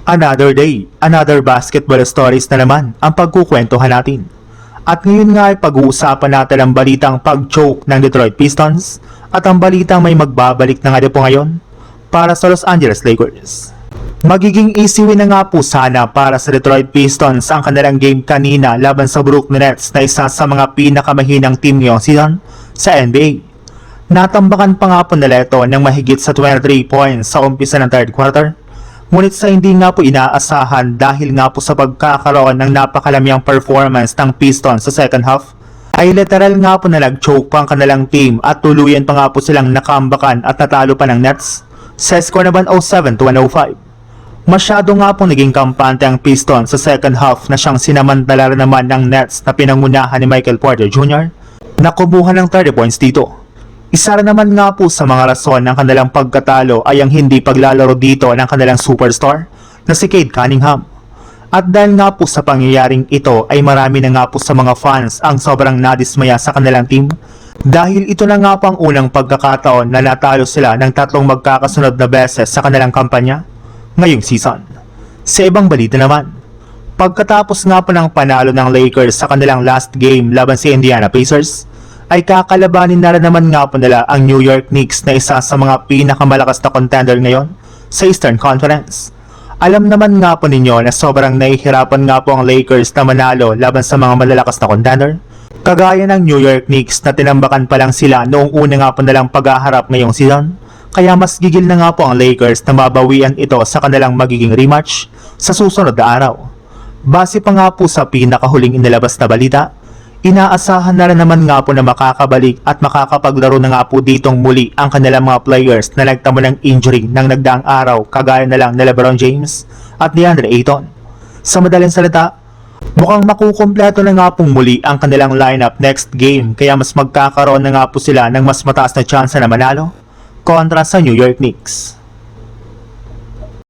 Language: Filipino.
Another day, another basketball stories na naman ang pagkukwentuhan natin. At ngayon nga ay pag-uusapan natin ang balitang pag-choke ng Detroit Pistons at ang balitang may magbabalik na nga po ngayon para sa Los Angeles Lakers. Magiging easy win na nga po sana para sa Detroit Pistons ang kanilang game kanina laban sa Brooklyn Nets na isa sa mga pinakamahinang team ngayong season sa NBA. Natambakan pa nga po nila ito ng mahigit sa 23 points sa umpisa ng third quarter. Ngunit sa hindi nga po inaasahan dahil nga po sa pagkakaroon ng napakalamyang performance ng Pistons sa second half, ay literal nga po na nag-choke pa ang kanilang team at tuluyan pa nga po silang nakambakan at natalo pa ng Nets sa score na 107-105. Masyado nga po naging kampante ang Pistons sa second half na siyang sinamantala naman ng Nets na pinangunahan ni Michael Porter Jr. na kumuha ng 30 points dito. Isa rin naman nga po sa mga rason ng kanilang pagkatalo ay ang hindi paglalaro dito ng kanilang superstar na si Cade Cunningham. At dahil nga po sa pangyayaring ito ay marami na nga po sa mga fans ang sobrang nadismaya sa kanilang team dahil ito na nga po ang unang pagkakataon na natalo sila ng tatlong magkakasunod na beses sa kanilang kampanya ngayong season. Sa ibang balita naman, pagkatapos nga po ng panalo ng Lakers sa kanilang last game laban sa Indiana Pacers, ay kakalabanin na rin naman nga po nila ang New York Knicks na isa sa mga pinakamalakas na contender ngayon sa Eastern Conference. Alam naman nga po ninyo na sobrang nahihirapan nga po ang Lakers na manalo laban sa mga malalakas na contender, kagaya ng New York Knicks na tinambakan pa lang sila noong una nga po nilang paghaharap ngayong season, kaya mas gigil na nga po ang Lakers na mabawian ito sa kanilang magiging rematch sa susunod na araw. Base pa nga po sa pinakahuling inilabas na balita, inaasahan na rin naman nga po na makakabalik at makakapaglaro na nga po ditong muli ang kanilang mga players na nagtamo ng injury ng nagdaang araw kagaya na lang ni LeBron James at DeAndre Ayton. Sa madaling salita, mukhang makukumpleto na nga pong muli ang kanilang lineup next game kaya mas magkakaroon na nga po sila ng mas mataas na chance na manalo kontra sa New York Knicks.